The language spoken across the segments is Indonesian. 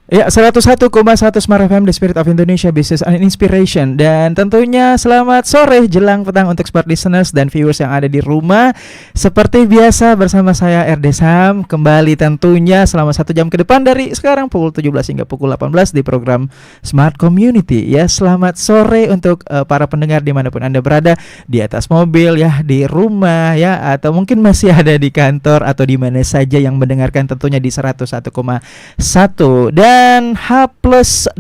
Ya, 101,1 Smart FM, The Spirit of Indonesia, Business and Inspiration. Dan tentunya selamat sore jelang petang untuk Smart Listeners dan viewers yang ada di rumah. Seperti biasa bersama saya RD Sam, kembali tentunya selama 1 jam ke depan dari sekarang pukul 17 hingga pukul 18 di program Smart Community. Ya, selamat sore untuk para pendengar dimanapun Anda berada, di atas mobil ya, di rumah ya, atau mungkin masih ada di kantor atau di mana saja yang mendengarkan tentunya di 101,1. Dan H+8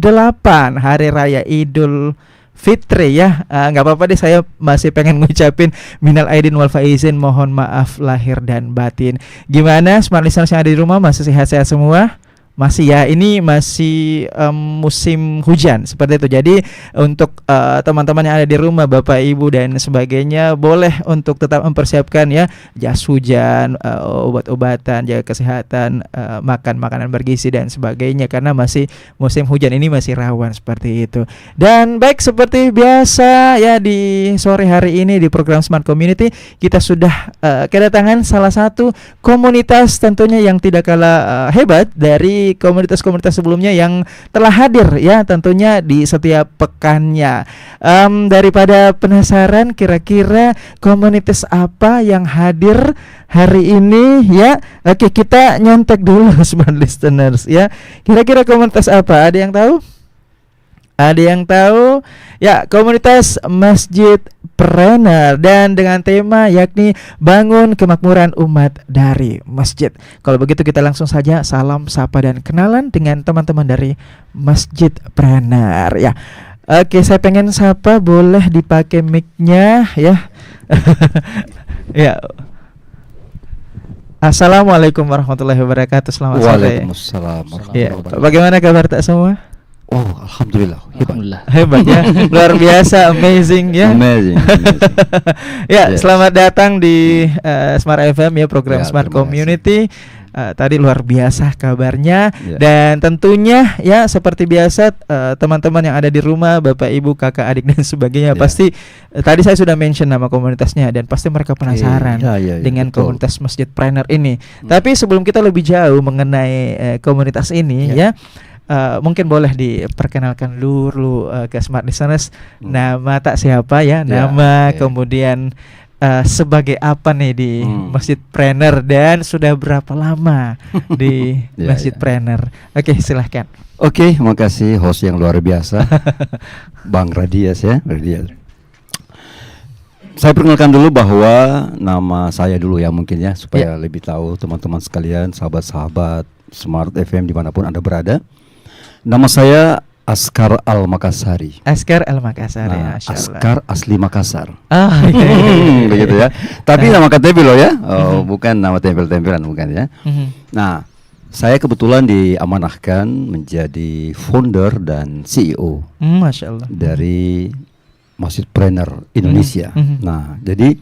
Hari Raya Idul Fitri ya. Nggak apa-apa deh, saya masih pengen ngucapin minal aidin wal faizin, mohon maaf lahir dan batin. Gimana Smart Listeners yang ada di rumah, masih sehat-sehat semua? Masih ya, ini masih musim hujan seperti itu. Jadi untuk teman-teman yang ada di rumah, Bapak Ibu dan sebagainya, boleh untuk tetap mempersiapkan ya jas hujan, obat-obatan, jaga kesehatan, makan makanan bergizi dan sebagainya, karena masih musim hujan ini, masih rawan seperti itu. Dan baik, seperti biasa ya, di sore hari ini di program Smart Community kita sudah kedatangan salah satu komunitas tentunya yang tidak kalah hebat dari komunitas-komunitas sebelumnya yang telah hadir ya tentunya di setiap pekannya. Daripada penasaran kira-kira komunitas apa yang hadir hari ini ya, oke, kita nyontek dulu Smart Listeners ya. Kira-kira komunitas apa? Ada yang tahu? Ada yang tahu? Ya, komunitas Masjid Preneur, dan dengan tema yakni bangun kemakmuran umat dari masjid. Kalau begitu kita langsung saja salam, sapa dan kenalan dengan teman-teman dari Masjid Preneur ya. Oke, saya pengen sapa, boleh dipakai mic-nya ya. Ya. Assalamualaikum warahmatullahi wabarakatuh. Selamat sore. Waalaikumsalam warahmatullahi wabarakatuh. Bagaimana kabar tak semua? Oh, alhamdulillah, hebat ya, luar biasa, amazing ya. Amazing. Ya, Yes. Selamat datang di Smart FM ya, program Ya, Smart terima Community. Tadi luar biasa kabarnya Ya. dan tentunya ya seperti biasa teman-teman yang ada di rumah, Bapak Ibu, kakak adik dan sebagainya, Ya. pasti tadi saya sudah mention nama komunitasnya dan pasti mereka penasaran Ya, dengan betul. komunitas Masjid Preneur ini. Tapi sebelum kita lebih jauh mengenai komunitas ini ya, mungkin boleh diperkenalkan dulu ke Smart Listeners, nama tak siapa ya, nama kemudian sebagai apa nih di Masjid Preneur dan sudah berapa lama di Masjid Preneur. Oke, silahkan. Oke, makasih host yang luar biasa, Bang Radias ya, Radias. Saya perkenalkan dulu bahwa nama saya dulu ya mungkin ya, supaya lebih tahu teman-teman sekalian, sahabat-sahabat Smart FM dimanapun Anda berada. Nama saya Askar Al-Makassari. Askar Al-Makassari, Nah, Masya Allah. Askar asli Makassar. Iya. Begitu ya. Tapi nama KTP loh ya. Bukan nama tempel-tempelan, bukan ya. Nah, saya kebetulan diamanahkan menjadi founder dan CEO Masya Allah. dari Masjid Preneur Indonesia. Nah, jadi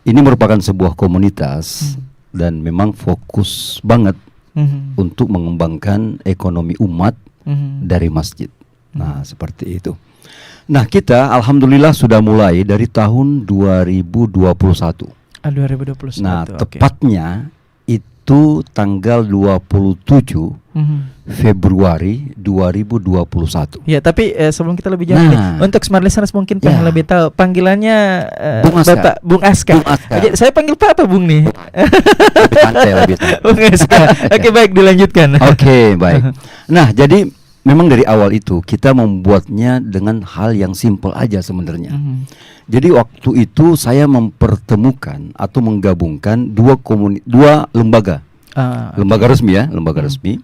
ini merupakan sebuah komunitas dan memang fokus banget untuk mengembangkan ekonomi umat dari masjid. Nah, seperti itu. Nah, kita alhamdulillah sudah mulai dari tahun 2021. 2021. Nah, oke. tepatnya itu tanggal 27 Februari 2021. Ya, tapi sebelum kita lebih jauh nih, untuk Smart Listeners mungkin pengen lebih tahu panggilannya Bung Askar. Bapak Bung Askar. Bung Askar. Oke, saya panggil Pak apa Bung nih? Lebih santai, lebih santai. Bung Askar. Oke, baik, dilanjutkan. Oke, baik. Nah, jadi memang dari awal itu kita membuatnya dengan hal yang simpel aja sebenarnya. Jadi waktu itu saya mempertemukan atau menggabungkan dua lembaga. Lembaga resmi ya, lembaga resmi.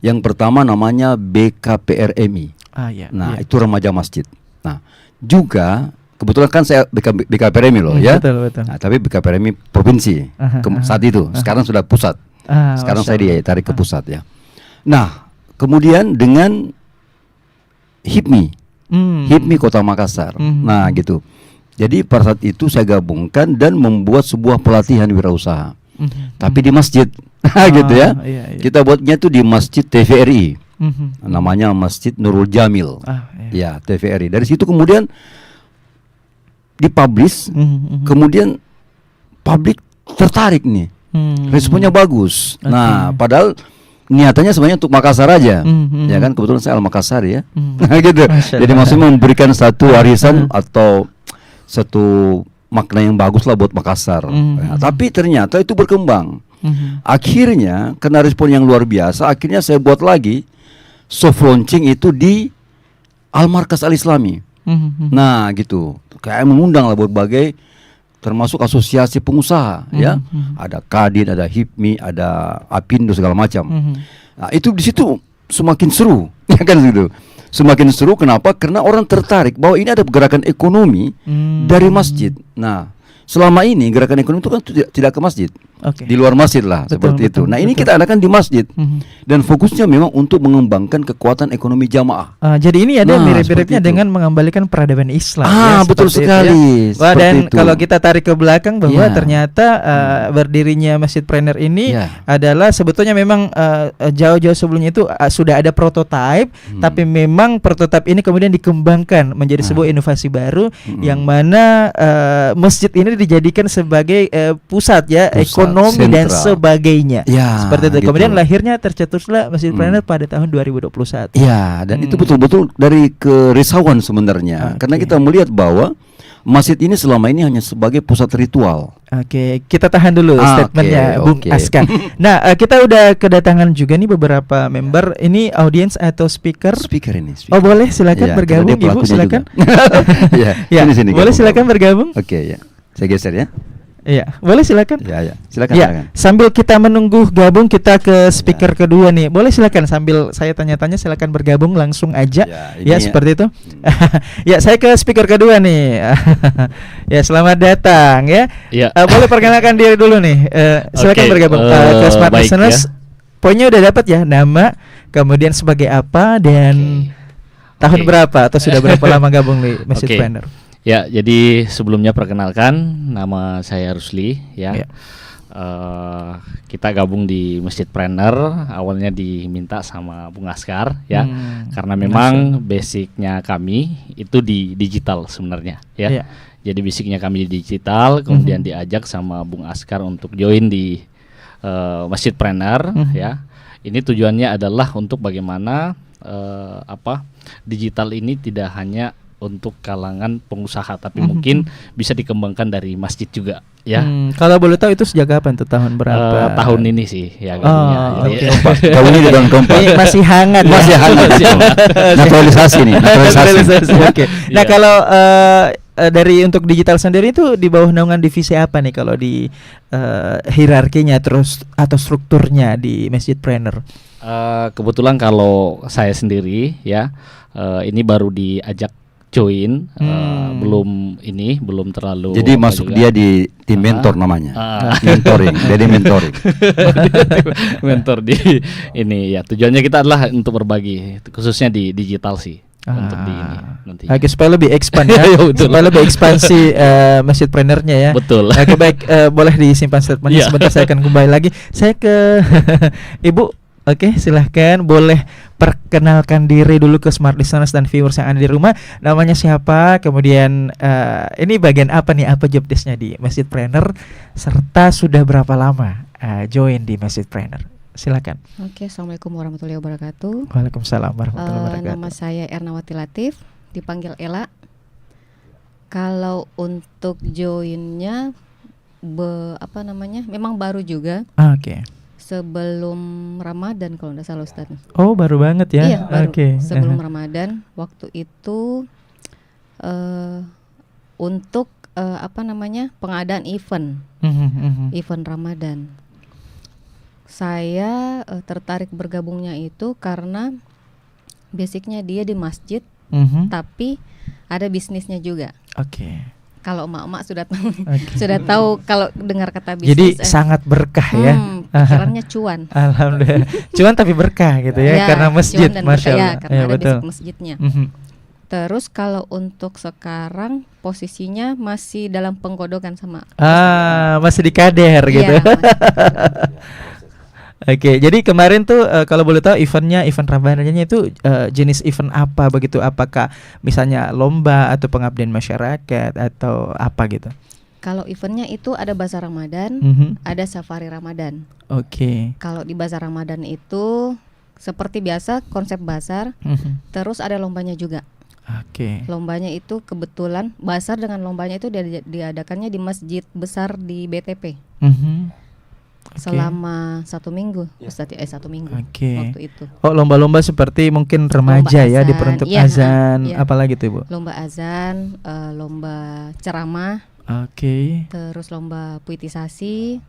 Yang pertama namanya BKPRMI. Nah, itu remaja masjid. Nah, juga kebetulan kan saya BKPRMI loh ya. Betul. Nah, tapi BKPRMI provinsi saat itu. Sekarang sudah pusat. Sekarang saya ditarik ke pusat ya. Nah, kemudian dengan HIPMI Kota Makassar. Nah, gitu. Jadi pada saat itu saya gabungkan dan membuat sebuah pelatihan wirausaha. Tapi di masjid. Gitu ya. Iya. Kita buatnya tuh di Masjid TVRI. Namanya Masjid Nurul Jamil. Ya, TVRI. Dari situ kemudian dipublish. Kemudian publik tertarik nih. Responnya bagus. Nah, padahal niatannya sebenarnya untuk Makassar aja, Mhm. ya kan, kebetulan saya Al Makassar ya, Mhm. gitu. Masya Jadi Allah. maksudnya memberikan satu warisan atau satu makna yang bagus lah buat Makassar. Ya, tapi ternyata itu berkembang. Mhm. Akhirnya kena respon yang luar biasa. Akhirnya saya buat lagi soft launching itu di Al Markas Al Islami. Mhm. Nah gitu, kayak mengundang lah berbagai, termasuk asosiasi pengusaha, ya. Ada Kadin, ada HIPMI, ada Apindo segala macam. Mhm. Nah, itu di situ semakin seru, ya kan gitu. Semakin seru kenapa? Karena orang tertarik bahwa ini ada gerakan ekonomi dari masjid. Nah, selama ini gerakan ekonomi itu kan tidak ke masjid. Oke. Di luar masjid lah, Betul, seperti itu. betul, Nah, ini betul. kita adakan di masjid. Mhm. Dan fokusnya memang untuk mengembangkan kekuatan ekonomi jamaah. Jadi ini ada Nah, mirip-miripnya seperti itu. dengan mengembalikan peradaban Islam. Betul seperti itu sekali. ya. Wah, Seperti dan itu. kalau kita tarik ke belakang bahwa Ya. ternyata berdirinya Masjid Planner ini Ya. adalah sebetulnya memang jauh-jauh sebelumnya itu sudah ada prototipe, tapi memang prototipe ini kemudian dikembangkan menjadi sebuah inovasi baru yang mana masjid ini dijadikan sebagai pusat ya Pusat, ekonomi dan sentral. sebagainya. Ya, Seperti itu. gitu. Kemudian lahirnya tercetuslah Masjid Planner pada tahun 2021. Ya, dan itu betul-betul dari kerisauan sebenarnya. Karena kita melihat bahwa masjid ini selama ini hanya sebagai pusat ritual. Oke, kita tahan dulu statementnya Bung oke. Aska. Nah, kita udah kedatangan juga nih beberapa member. Ini audiens atau speaker? Speaker ini. Oh, boleh silakan Iya, bergabung karena dia Ibu, pelakunya silakan. juga. Ya, Ya, sini, boleh gabung, silakan gabung. bergabung. Oke, ya. Saya geser ya. Iya, boleh silakan. Ya. Silakan, Ya, silakan. sambil kita menunggu gabung, kita ke speaker kedua nih. Boleh silakan sambil saya tanya-tanya, silakan bergabung langsung aja. Ya, ini Seperti itu. Ya, saya ke speaker kedua nih. Ya, selamat datang ya. Ya. Boleh perkenalkan diri dulu nih. Silakan Oke, bergabung ke Smart baik Listeners. Poinnya udah dapat ya, nama, kemudian sebagai apa dan tahun Oke. berapa atau sudah berapa lama gabung di Masjid Oke. Planner? Ya, jadi sebelumnya perkenalkan, nama saya Rusli ya. Ya. Kita gabung di Masjid Planner, awalnya diminta sama Bung Askar ya. Karena memang basicnya kami itu di digital sebenarnya ya. Iya. Jadi basicnya kami di digital, kemudian diajak sama Bung Askar untuk join di Masjid Planner ya. Ini tujuannya adalah untuk bagaimana digital ini tidak hanya untuk kalangan pengusaha, tapi mungkin bisa dikembangkan dari masjid juga ya. Kalau boleh tahu itu sejak kapan tuh, tahun berapa? Tahun ini sih ya Oh, gabungnya. Jadi, oke. Tahun ini di tahun keempat. Ini masih hangat ya? Masih hangat. Naturalisasi nih, naturalisasi. Oke. Nah, Iya. kalau dari untuk digital sendiri itu di bawah naungan divisi apa nih kalau di hierarkinya terus atau strukturnya di Masjid Planner? kebetulan kalau saya sendiri ya ini baru diajak join, belum terlalu. Jadi apa masuk juga. dia di tim mentor namanya. Mentoring, jadi mentoring. Mentor di ini ya, tujuannya kita adalah untuk berbagi khususnya di digital sih, untuk di ini nanti. Oke, supaya lebih expand ya, Iya, betul. supaya lebih ekspansi Masjid Planner-nya ya. Betul. Oke, baik, boleh disimpan statementnya. Iya. Sebentar saya akan kembali lagi. Saya ke Ibu. Oke, silahkan boleh perkenalkan diri dulu ke smart listeners dan viewers yang ada di rumah. Namanya siapa? Kemudian ini bagian apa nih? Apa job desk-nya di Masjid Planner? Serta sudah berapa lama join di Masjid Planner? Silakan. Oke, assalamualaikum warahmatullahi wabarakatuh. Waalaikumsalam warahmatullahi wabarakatuh. Nama saya Ernawati Latif, dipanggil Ella. Kalau untuk joinnya, memang baru juga. Oke. Sebelum Ramadan kalau tidak salah Ustaz. Oh, baru banget ya? Iya, baru. Oke. Sebelum Ramadan, waktu itu untuk pengadaan event Ramadan. Saya tertarik bergabungnya itu karena basicnya dia di masjid, tapi ada bisnisnya juga. Oke. Kalau emak-emak sudah tahu kalau dengar kata bisnis. Jadi sangat berkah ya. Pikirannya cuan. Alhamdulillah. Cuan tapi berkah gitu ya, karena masjid, cuan dan masya berkah, Allah. karena Ya, ada betul. basic masjidnya. Terus kalau untuk sekarang posisinya masih dalam penggodokan sama. Masih di kader gitu. Iya, masih. Oke, jadi kemarin tuh kalau boleh tahu event Ramadannya itu jenis event apa begitu? Apakah misalnya lomba atau pengabdian masyarakat atau apa gitu? Kalau eventnya itu ada Bazar Ramadan, ada Safari Ramadan. Oke. Kalau di Bazar Ramadan itu seperti biasa konsep bazar, terus ada lombanya juga. Oke. Lombanya itu kebetulan bazar dengan lombanya itu diadakannya di masjid besar di BTP. Selama 1 minggu, Ustaz, 1 minggu waktu itu. Oh, lomba-lomba seperti mungkin remaja ya, diperuntuk azan, apalagi tuh, Bu? Lomba azan, lomba ceramah. Terus lomba puitisasi.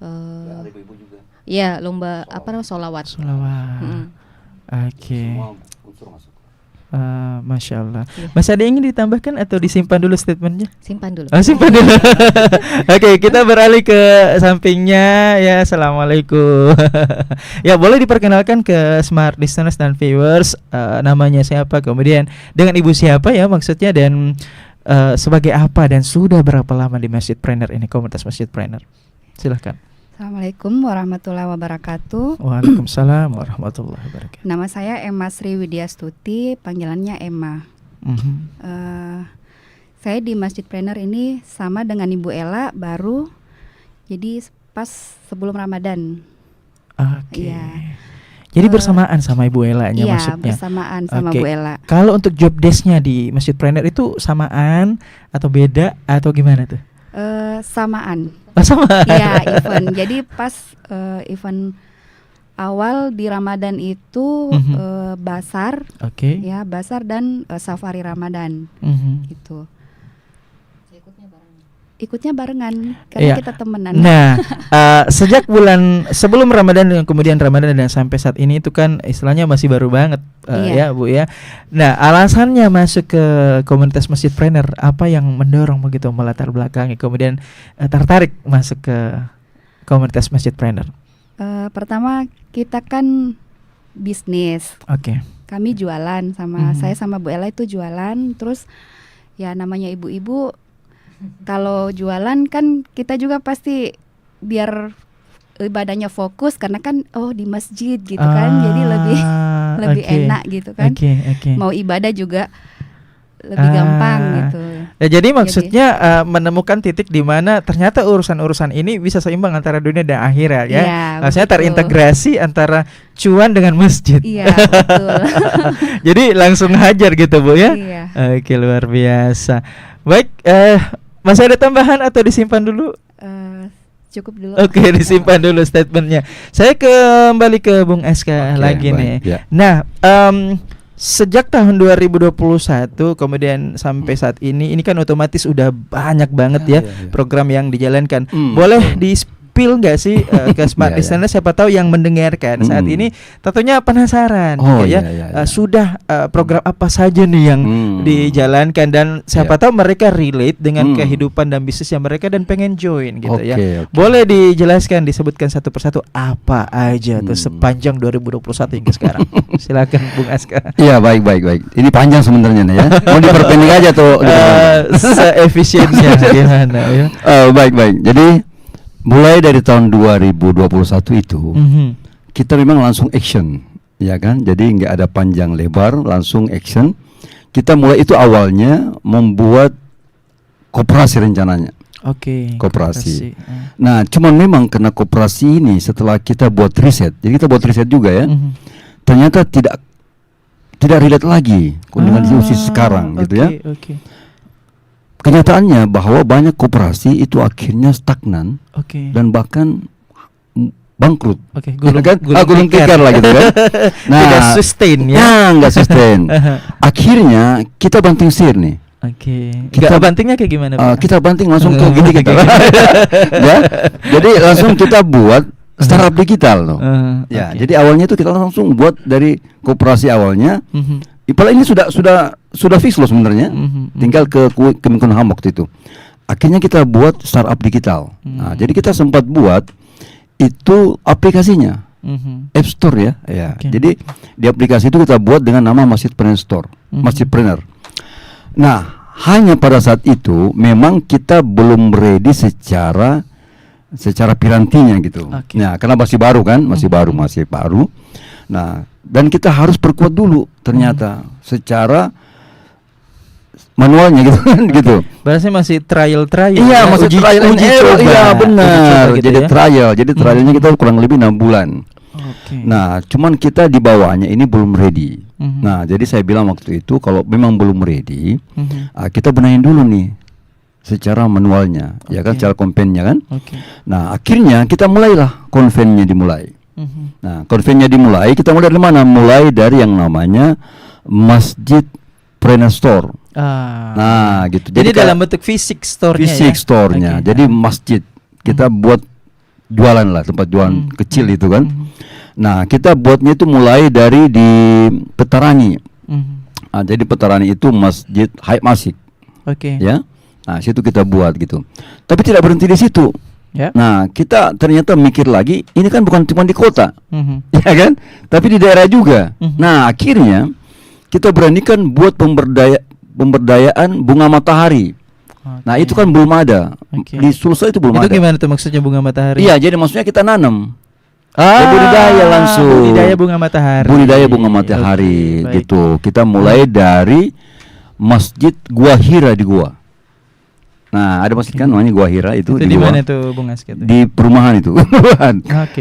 Ada ibu-ibu juga. Iya, lomba solawat. Semua unsur masuk. Masya Allah. Masih ada yang ingin ditambahkan atau disimpan dulu statementnya? Simpan dulu. Simpan dulu. Oke, kita beralih ke sampingnya ya. Assalamualaikum. Ya, boleh diperkenalkan ke smart listeners dan viewers, namanya siapa, kemudian dengan ibu siapa ya maksudnya, dan sebagai apa, dan sudah berapa lama di Masjidpreneur ini, komunitas Masjidpreneur? Silahkan. Assalamualaikum warahmatullahi wabarakatuh. Waalaikumsalam warahmatullahi wabarakatuh. Nama saya Emma Sri Widyastuti, panggilannya Emma. Saya di Masjidpreneur ini sama dengan Ibu Ella, baru jadi pas sebelum Ramadan. Iya. Jadi bersamaan sama Ibu Ella-nya maksudnya? Iya, bersamaan sama Bu Ella. Kalau untuk job desk-nya di Masjidpreneur itu samaan atau beda atau gimana tuh? Samaan. Sama. Iya, event. Jadi pas event awal di Ramadan itu basar, ya basar dan safari Ramadan, gitu. Ikutnya barengan karena kita temenan. Nah, sejak sebelum Ramadan dan kemudian Ramadan dan sampai saat ini itu kan istilahnya masih baru banget, ya Bu ya. Nah, alasannya masuk ke komunitas Masjidpreneur, apa yang mendorong begitu, melatar belakangi kemudian tertarik masuk ke komunitas Masjidpreneur? Pertama kita kan bisnis. Kami jualan saya sama Bu Ella itu jualan, terus ya namanya ibu-ibu. Kalau jualan kan kita juga pasti biar ibadahnya fokus karena kan di masjid gitu kan, jadi lebih enak gitu kan. Mau ibadah juga lebih gampang gitu. Ya, jadi maksudnya menemukan titik di mana ternyata urusan-urusan ini bisa seimbang antara dunia dan akhirat ya. Maksudnya terintegrasi antara cuan dengan masjid. Iya, betul. Jadi langsung hajar gitu Bu ya. Iya. Oke, luar biasa. Baik, masih ada tambahan atau disimpan dulu? Cukup dulu. Oke, disimpan dulu statementnya. Saya kembali ke Bung SK lagi nih. Ya. Nah, sejak tahun 2021 kemudian sampai saat ini kan otomatis udah banyak banget ya program yang dijalankan. Boleh di-spill nggak sih ke smart listener, siapa tahu yang mendengarkan saat ini tentunya penasaran sudah program apa saja nih yang dijalankan, dan siapa tahu mereka relate dengan kehidupan dan bisnisnya mereka dan pengen join gitu ya. Boleh dijelaskan, disebutkan satu persatu apa aja tuh sepanjang 2021 hingga sekarang. Silakan Bung Aska. Iya, baik. Ini panjang sebenarnya nih ya. Mau diperpendek aja tuh. Seefisiennya gimana ya? Baik. Jadi mulai dari tahun 2021 itu kita memang langsung action, ya kan? Jadi nggak ada panjang lebar, langsung action. Kita mulai itu awalnya membuat koperasi rencananya. Koperasi. Nah, cuman memang karena koperasi ini setelah kita buat riset, jadi kita buat riset juga ya. Ternyata tidak relate lagi dengan usia sekarang gitu ya. Kenyataannya bahwa banyak koperasi itu akhirnya stagnan dan bahkan bangkrut. Gulung tikar lah gitu kan. Nah, tidak sustain ya. Nggak sustain. Akhirnya kita banting setir nih. Kita bantingnya kayak gimana? Kita banting langsung ke gini kita. Ya. Jadi langsung kita buat startup digital loh. Jadi awalnya itu kita langsung buat dari koperasi awalnya. Padahal ini sudah fix loh sebenarnya. Tinggal ke Kemenkumham waktu itu. Akhirnya kita buat startup digital. Nah, jadi kita sempat buat itu aplikasinya. App Store ya. Jadi di aplikasi itu kita buat dengan nama Masjidpreneur Store, Masjidpreneur. Nah, hanya pada saat itu memang kita belum ready secara pirantinya gitu. Nah, karena masih baru kan, masih baru. Nah, dan kita harus perkuat dulu ternyata secara manualnya gitu kan gitu. Bahasanya masih trial. Iya, masih trial and error. Iya, benar. Gitu Jadi ya? trial. Jadi trialnya kita kurang lebih 6 bulan. Oke. Nah, cuman kita di bawahnya ini belum ready. Nah, jadi saya bilang waktu itu kalau memang belum ready, kita benahin dulu nih secara manualnya, ya kan, secara konvennya kan. Nah, akhirnya kita mulailah konvennya dimulai. Nah, konvennya dimulai, kita mulai dari mana? Mulai dari yang namanya Masjid Preneur Store. Nah, gitu. Jadi dalam bentuk fisik store-nya. Fisik store-nya. Jadi masjid kita buat jualan lah, tempat jualan kecil itu kan. Nah, kita buatnya itu mulai dari di Petarani. Nah, jadi Petarani itu Masjid Haib Masjid. Ya. Nah, situ kita buat gitu. Tapi tidak berhenti di situ. Ya. Nah, kita ternyata mikir lagi, ini kan bukan cuma di kota. Ya kan? Tapi di daerah juga. Nah, akhirnya kita beranikan buat pemberdayaan bunga matahari. Nah, itu kan belum ada. Di Sulsel itu belum ada. Itu gimana tuh maksudnya bunga matahari? Iya, jadi maksudnya kita nanam. Budidaya langsung. Budidaya bunga matahari. Budidaya bunga matahari gitu. Kita mulai dari Masjid Gua Hira di Gua. Nah, ada masjid kan namanya Gua Hira itu di mana tuh Bung Askar? Di perumahan itu.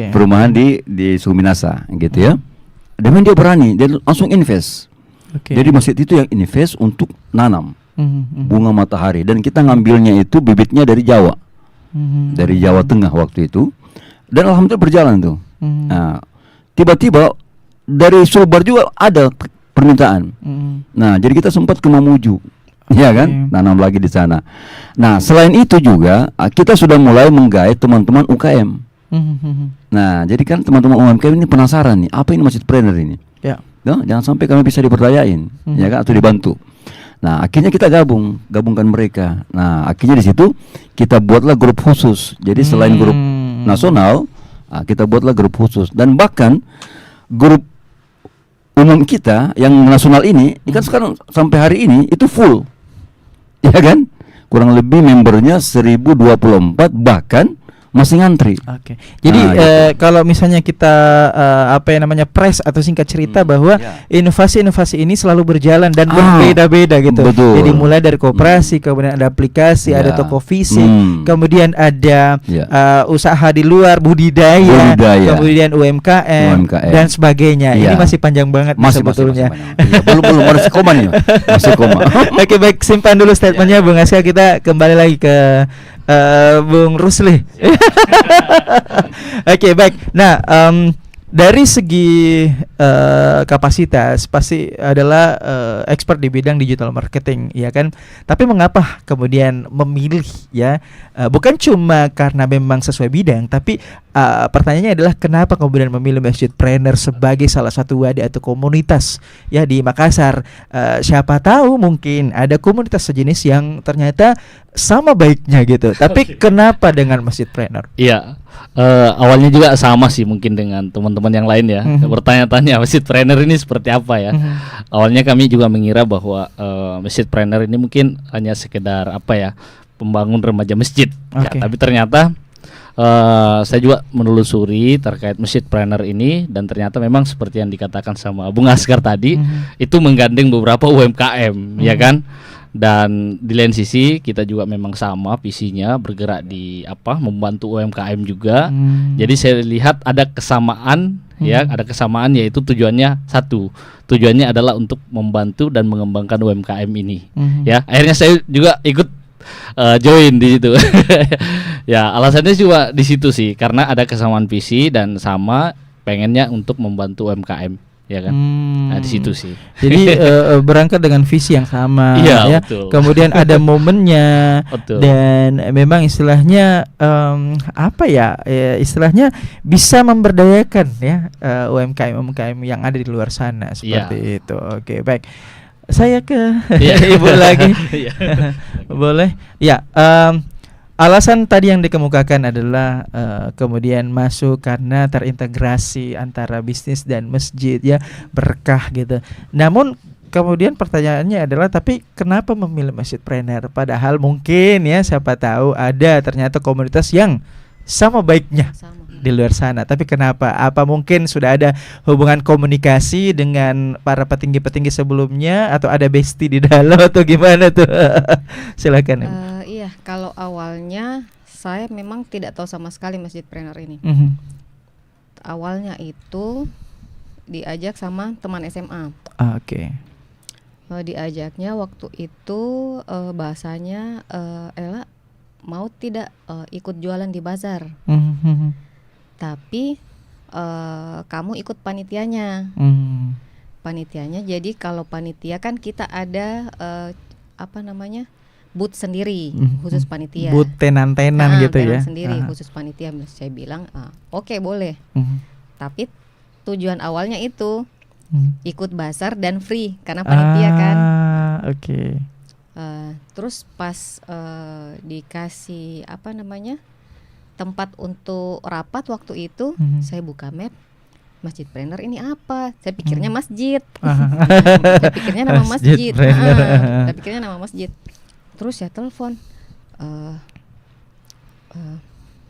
Perumahan di Suminasa gitu ya. Dan dia berani, dia langsung invest. Jadi masjid itu yang invest untuk nanam bunga matahari, dan kita ngambilnya itu bibitnya dari Jawa, dari Jawa Tengah waktu itu, dan alhamdulillah berjalan tuh. Nah, tiba-tiba dari Sulbar juga ada permintaan. Nah, jadi kita sempat ke Mamuju, ya kan, nanam lagi di sana. Nah, selain itu juga kita sudah mulai menggait teman-teman UKM. Nah, jadi kan teman-teman UMKM ini penasaran nih, apa ini Masjid Preneur ini? No, jangan sampai kami bisa diperdayain, ya kan, atau dibantu. Nah, akhirnya kita gabungkan mereka. Nah, akhirnya di situ kita buatlah grup khusus. Jadi selain grup nasional, kita buatlah grup khusus. Dan bahkan grup umum kita yang nasional ini kan sekarang sampai hari ini itu full, ya kan? Kurang lebih membernya 1024, bahkan masih ngantri. Jadi kalau misalnya kita press atau singkat cerita bahwa inovasi-inovasi ini selalu berjalan dan berbeda-beda gitu. Betul. Jadi mulai dari koperasi, kemudian ada aplikasi, ada toko fisik, kemudian ada usaha di luar, budidaya, kemudian UMKM dan sebagainya. Ini masih panjang banget sebetulnya. Belum masih koma nih. Masih koma. Oke, baik, simpan dulu statementnya Bung Askar, kita kembali lagi ke Bung Rusli. Oke, baik. Nah, dari segi kapasitas pasti adalah expert di bidang digital marketing, ya kan? Tapi mengapa kemudian memilih bukan cuma karena memang sesuai bidang, tapi pertanyaannya adalah kenapa kemudian memilih Masjid Preneur sebagai salah satu wadah atau komunitas ya di Makassar? Siapa tahu mungkin ada komunitas sejenis yang ternyata sama baiknya gitu. Tapi kenapa dengan Masjid Preneur? Iya. Awalnya juga sama sih mungkin dengan teman-teman yang lain ya. Bertanya-tanya Masjid Preneur ini seperti apa ya. Awalnya kami juga mengira bahwa Masjid Preneur ini mungkin hanya sekedar pembangun remaja masjid. Tapi ternyata saya juga menelusuri terkait Masjid Preneur ini, dan ternyata memang seperti yang dikatakan sama Bung Askar tadi, itu menggandeng beberapa UMKM, ya kan? Dan di lain sisi kita juga memang sama visinya, bergerak di membantu UMKM juga. Jadi saya lihat ada kesamaan ada kesamaan, yaitu tujuannya satu. Tujuannya adalah untuk membantu dan mengembangkan UMKM ini. Ya, akhirnya saya juga ikut join di situ. Ya, alasannya juga di situ sih, karena ada kesamaan visi dan sama pengennya untuk membantu UMKM. Ya kan? Nah, di situ sih. Jadi berangkat dengan visi yang sama, ya. Betul. Kemudian ada momennya, dan memang istilahnya istilahnya bisa memberdayakan ya UMKM yang ada di luar sana seperti itu. Oke, baik. Saya ke Ibu lagi. Boleh? Ya. Alasan tadi yang dikemukakan adalah kemudian masuk karena terintegrasi antara bisnis dan masjid, ya, berkah gitu. Namun kemudian pertanyaannya adalah, tapi kenapa memilih Masjid Preneur? Padahal mungkin ya, siapa tahu ada ternyata komunitas yang sama baiknya. di luar sana. Tapi kenapa? Apa mungkin sudah ada hubungan komunikasi dengan para petinggi-petinggi sebelumnya atau ada bestie di dalam atau gimana tuh? Silakan. Iya, kalau awalnya saya memang tidak tahu sama sekali Masjidpreneur ini. Awalnya itu diajak sama teman SMA. Oke. Diajaknya waktu itu bahasanya Ella mau tidak ikut jualan di bazar, tapi kamu ikut panitianya. Panitianya, jadi kalau panitia kan kita ada booth sendiri khusus panitia. Booth tenan-tenan gitu tenan ya. Sendiri khusus panitia. Saya bilang oke, boleh. Tapi tujuan awalnya itu ikut bazar dan free karena panitia kan. Oke. Terus pas dikasih tempat untuk rapat waktu itu, saya buka map, Masjidpreneur ini apa? Saya pikirnya masjid. Saya pikirnya nama masjid. Saya pikirnya nama masjid. Terus saya telepon,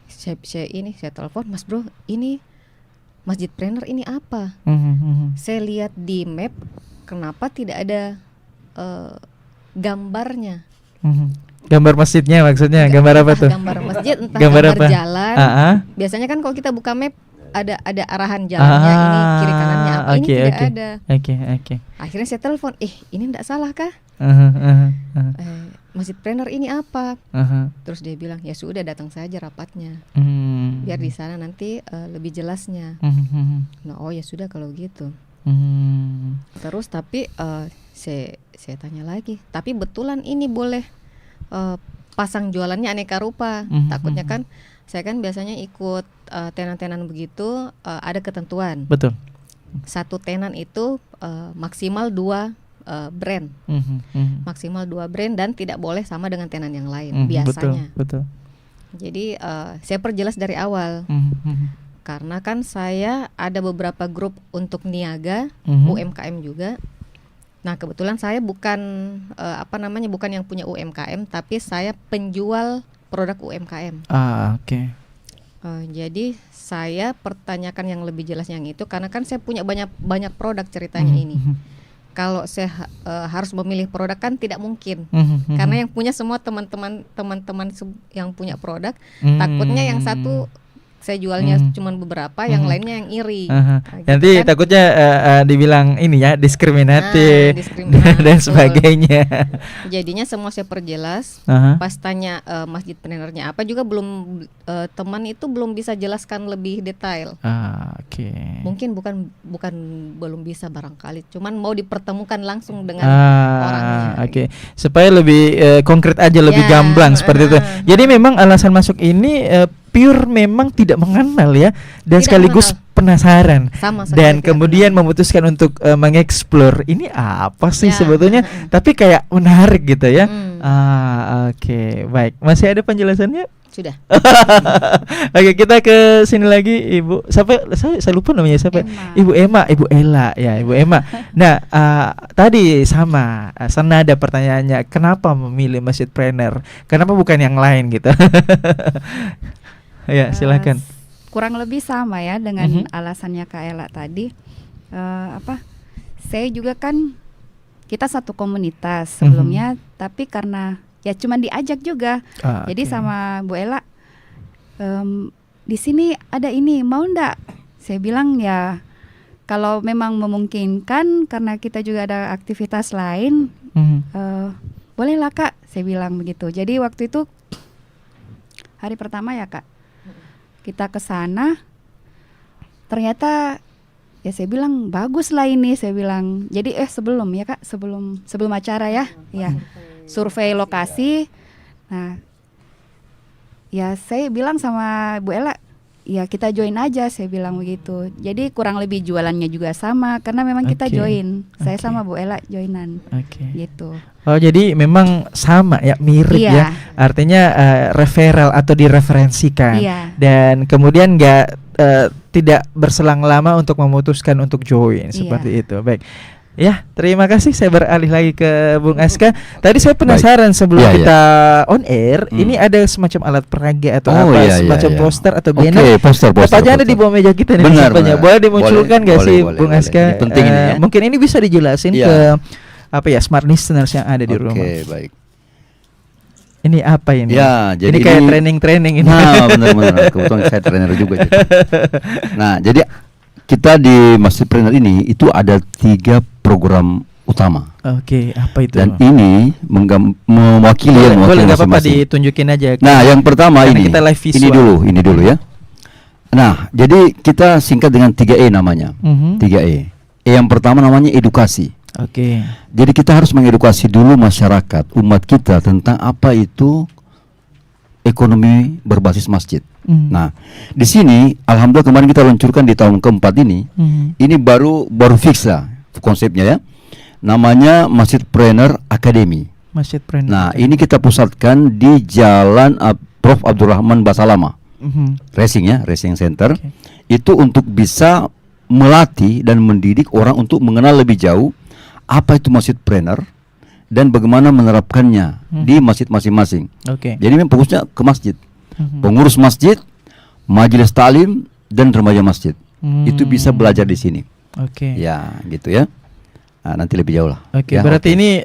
saya telepon, Mas Bro, ini Masjidpreneur ini apa? Saya lihat di map, kenapa tidak ada gambarnya? Gambar masjidnya maksudnya? Gambar apa tuh? Gambar masjid, entah gambar apa? Jalan. Biasanya kan kalau kita buka map ada arahan jalannya, ini kiri kanannya apa? Ini tidak ada. Oke. Akhirnya saya telepon, ini enggak salah kah? Masjidpreneur ini apa? Terus dia bilang, ya sudah, datang saja rapatnya. Biar di sana nanti lebih jelasnya. Nah, oh ya sudah kalau gitu. Terus tapi saya tanya lagi, tapi betulan ini boleh pasang jualannya aneka rupa. Takutnya kan saya kan biasanya ikut tenan-tenan begitu, ada ketentuan. Betul. Satu tenan itu maksimal 2 brand. Maksimal 2 brand dan tidak boleh sama dengan tenan yang lain biasanya. Betul. Jadi saya perjelas dari awal. Karena kan saya ada beberapa grup untuk niaga, UMKM juga. Nah, kebetulan saya bukan bukan yang punya UMKM, tapi saya penjual produk UMKM. Oke. Jadi saya pertanyakan yang lebih jelas yang itu, karena kan saya punya banyak produk ceritanya ini. Kalau saya harus memilih produk kan tidak mungkin, karena yang punya semua teman-teman yang punya produk. Takutnya yang satu saya jualnya cuma beberapa, yang lainnya yang iri. Nanti kan takutnya dibilang ini ya diskriminatif dan sebagainya. Jadinya semua saya perjelas. Pas tanya Masjidpreneurnya apa juga teman itu belum bisa jelaskan lebih detail. Oke. Mungkin bukan belum bisa barangkali, cuman mau dipertemukan langsung dengan orangnya. Oke. Supaya lebih konkret aja, lebih gamblang seperti itu. Jadi memang alasan masuk ini pure memang tidak mengenal ya, dan tidak sekaligus penasaran dan kemudian memutuskan untuk mengeksplor ini apa sih sebetulnya, tapi kayak menarik gitu ya. Oke, baik. Masih ada penjelasannya? Sudah. Oke, kita ke sini lagi, Ibu. Saya lupa namanya siapa? Ibu Emma, Ibu Ella ya, Ibu Emma. Nah, tadi sama senada pertanyaannya, kenapa memilih Masjidpreneur? Kenapa bukan yang lain gitu? Ya, silakan. Kurang lebih sama ya dengan alasannya Kak Ella tadi. Saya juga kan, kita satu komunitas sebelumnya, tapi karena ya cuma diajak juga. Jadi sama Bu Ella, di sini ada ini, mau ndak? Saya bilang ya kalau memang memungkinkan, karena kita juga ada aktivitas lain, bolehlah Kak, saya bilang begitu. Jadi waktu itu hari pertama ya Kak, kita ke sana, ternyata ya saya bilang bagus lah ini, saya bilang. Jadi sebelum ya Kak, sebelum acara ya, survei lokasi. Nah, ya saya bilang sama Bu Ella, ya kita join aja, saya bilang begitu. Jadi kurang lebih jualannya juga sama, karena memang kita join. Saya sama Bu Ella joinan. Gitu. Oh, jadi memang sama ya, mirip ya. Artinya referral atau direferensikan. Dan kemudian tidak berselang lama untuk memutuskan untuk join seperti itu. Baik. Ya, terima kasih. Saya beralih lagi ke Bung Aska. Tadi saya penasaran sebelum kita on air, ini ada semacam alat peraga atau semacam poster atau banner. Poster. Apa aja ada di bawah meja kita nih? Benar. Boleh dimunculkan nggak sih, Bung Aska? Ini penting ini ya. Mungkin ini bisa dijelasin ke smart listeners yang ada di rumah. Oke, baik. Ini apa ini? Ya, jadi ini kayak training ini. Nah, benar. Kebetulan saya trainer juga. Nah, jadi kita di Masjidpreneur ini itu ada 3 program utama. Oke, apa itu? Dan ini mewakili boleh nggak apa-apa ditunjukin aja. Nah, yang pertama ini. Kita live visual. Ini dulu ya. Nah, jadi kita singkat dengan 3E namanya. 3E. Yang pertama namanya edukasi. Oke. Jadi kita harus mengedukasi dulu masyarakat, umat kita tentang apa itu ekonomi berbasis masjid. Nah, di sini alhamdulillah kemarin kita luncurkan di tahun keempat ini. Ini baru fix lah konsepnya ya. Namanya Masjidpreneur Academy. Masjidpreneur. Nah, ini kita pusatkan di Jalan Prof Abdurrahman Basalama. Racing Center. Itu untuk bisa melatih dan mendidik orang untuk mengenal lebih jauh apa itu Masjidpreneur dan bagaimana menerapkannya di masjid masing-masing. Jadi memang fokusnya ke masjid. Pengurus masjid, majelis taklim dan remaja masjid. Itu bisa belajar di sini. Ya, gitu ya. Nah, nanti lebih jauh lah. Berarti ini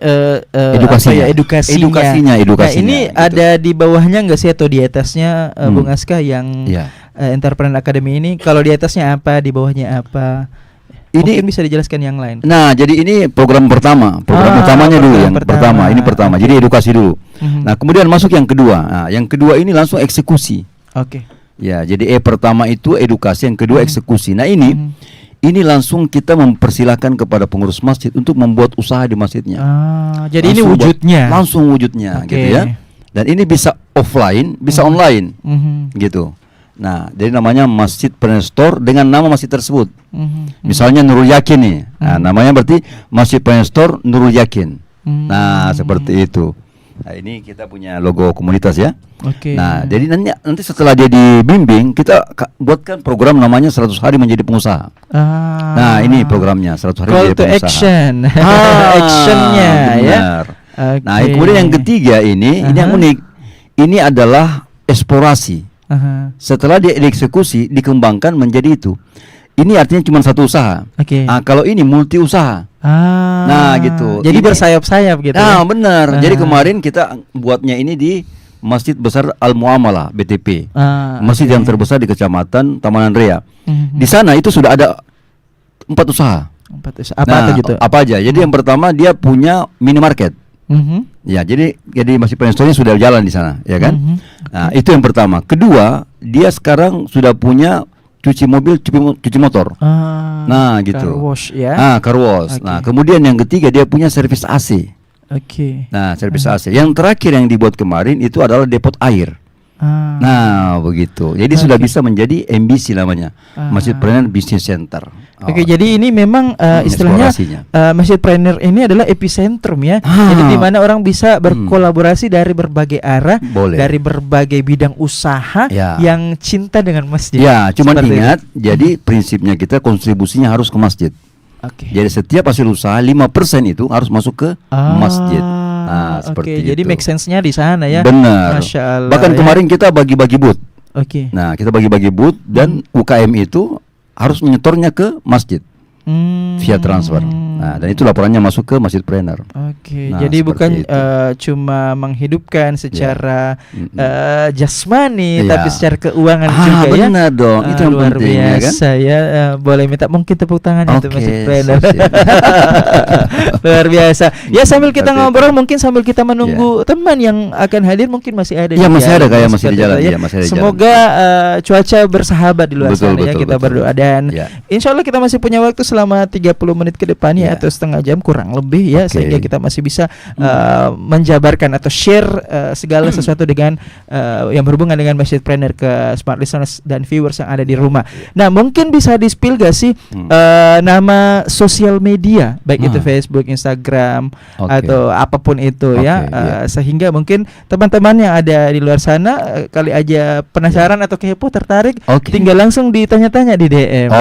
edukasinya. Nah, ini gitu. Ada di bawahnya nggak sih atau di atasnya Bung Aska yang Entrepreneur Academy ini? Kalau di atasnya apa, di bawahnya apa? Mungkin bisa dijelaskan yang lain. Nah, jadi ini program pertama, utamanya dulu yang pertama. Ini pertama. Jadi edukasi dulu. Nah, kemudian masuk yang kedua. Nah, yang kedua ini langsung eksekusi. Ya, jadi pertama itu edukasi, yang kedua eksekusi. Nah, ini langsung kita mempersilahkan kepada pengurus masjid untuk membuat usaha di masjidnya. Jadi langsung ini wujudnya. Langsung wujudnya, gitu ya. Dan ini bisa offline, bisa online, gitu. Nah, jadi namanya Masjidpreneur Store dengan nama masjid tersebut. Misalnya Nurul Yakin nih. Nah, namanya berarti Masjidpreneur Store Nurul Yakin. Nah, seperti itu. Nah, ini kita punya logo komunitas ya. Nah, jadi nanti setelah dia dibimbing, kita buatkan program namanya 100 hari menjadi pengusaha. Nah, ini programnya 100 hari menjadi pengusaha. Action. Actionnya ya. Nah, kemudian yang ketiga ini yang unik. Ini adalah eksplorasi. Setelah dia dieksekusi, dikembangkan menjadi itu. Ini artinya cuma satu usaha. Nah, kalau ini multi usaha. Nah, gitu. Jadi bersayap-sayap gitu. Nah, benar. Jadi kemarin kita buatnya ini di Masjid Besar Al Muamalah BTP. Masjid yang terbesar di Kecamatan Tamanan Rea. Di sana itu sudah ada 4 usaha. Apa gitu? Apa aja? Jadi yang pertama dia punya minimarket. Ya, jadi Masjidpreneur Store sudah jalan di sana, ya kan? Nah, itu yang pertama. Kedua, dia sekarang sudah punya cuci mobil, cuci motor. Nah, gitu. Car wash ya. Car wash. Nah, kemudian yang ketiga dia punya servis AC. Nah, servis AC. Yang terakhir yang dibuat kemarin itu adalah depot air. Nah, begitu. Jadi sudah bisa menjadi MBC namanya, Masjidpreneur Business Center. Jadi ini memang istilahnya Masjidpreneur ini adalah epicentrum ya. Jadi di mana orang bisa berkolaborasi dari berbagai arah, dari berbagai bidang usaha yang cinta dengan masjid. Ya, cuman ingat, jadi prinsipnya kita kontribusinya harus ke masjid. Jadi setiap hasil usaha 5% itu harus masuk ke masjid. Nah, seperti itu. Jadi make sense-nya di sana ya. Benar. Masya Allah. Bahkan kemarin kita bagi-bagi booth. Nah, kita bagi-bagi booth dan UKM itu harus menyetornya ke masjid via transfer. Nah, dan itu laporannya masuk ke Masjidpreneur. Nah, jadi bukan cuma menghidupkan secara jasmani, tapi secara keuangan juga ya. Benar dong. Itu yang luar penting, biasa ya. Boleh minta mungkin tepuk tangan untuk Masjidpreneur. Luar biasa. Ya, sambil kita ngobrol, mungkin sambil kita menunggu teman yang akan hadir, mungkin masih ada. Ya, masih ada kayak masih di jalan. Semoga cuaca bersahabat di luar sana ya. Kita berdoa dan insya Allah kita masih punya waktu selama 30 menit ke depan ya, atau setengah jam kurang lebih ya, sehingga kita masih bisa menjabarkan atau share segala sesuatu dengan yang berhubungan dengan Masjidpreneur ke smart listeners dan viewers yang ada di rumah. Nah, mungkin bisa di-spill gak sih nama sosial media, baik itu Facebook, Instagram atau apapun itu sehingga mungkin teman-teman yang ada di luar sana kali aja penasaran atau kepo, tertarik, tinggal langsung ditanya-tanya di DM.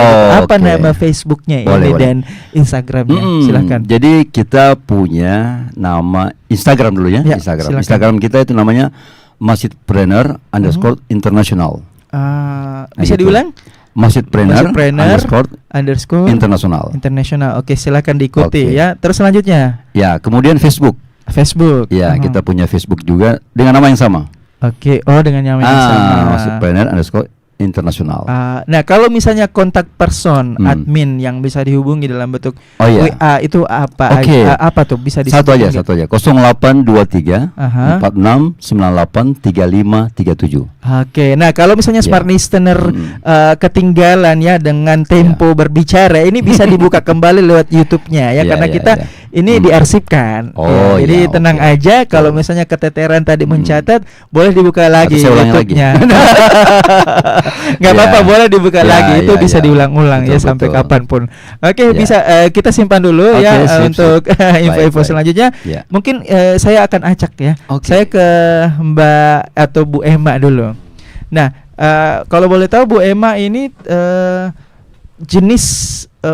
Apa nama Facebooknya ini dan Instagramnya. Silakan. Jadi kita punya nama Instagram dulu ya. Instagram kita itu namanya Masjidpreneur _international. Bisa diulang? Masjidpreneur _international. Oke, silakan diikuti ya. Terus selanjutnya? Ya, kemudian Facebook. Ya, kita punya Facebook juga dengan nama yang sama. Oke, dengan nama yang sama. Masjidpreneur _international. Nah, kalau misalnya kontak person admin yang bisa dihubungi dalam bentuk WA itu apa? Apa tuh bisa satu aja 0823 46 98 35 37. Oke, nah kalau misalnya smart listener ketinggalan ya dengan tempo berbicara, ini bisa dibuka kembali lewat YouTube-nya ya, karena kita ini diarsipkan. Jadi tenang aja, kalau misalnya keteteran tadi mencatat, boleh dibuka lagi YouTube-nya. Nggak apa-apa, boleh dibuka lagi, itu bisa diulang-ulang ya sampai kapanpun. Oke, bisa kita simpan dulu untuk info-info selanjutnya. Mungkin saya akan acak ya. Saya ke Mbak atau Bu Emma dulu. Nah, kalau boleh tahu Bu Emma ini jenis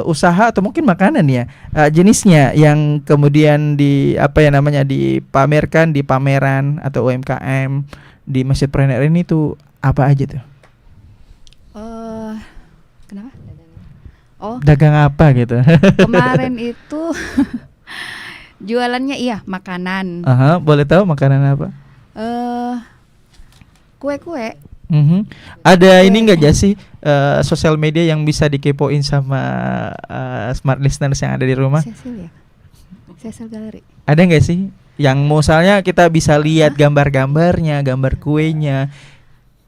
usaha atau mungkin makanan ya, jenisnya yang kemudian dipamerkan di pameran atau UMKM di Masjidpreneur ini tuh apa aja tuh? Kenapa? Dagang apa gitu? Kemarin itu jualannya makanan. Boleh tahu makanan apa? Kue-kue. Ada ini enggak aja sih sosial media yang bisa dikepoin sama smart listeners yang ada di rumah? Cecil Gallery. Ada enggak sih yang misalnya kita bisa lihat gambar-gambarnya, gambar kuenya,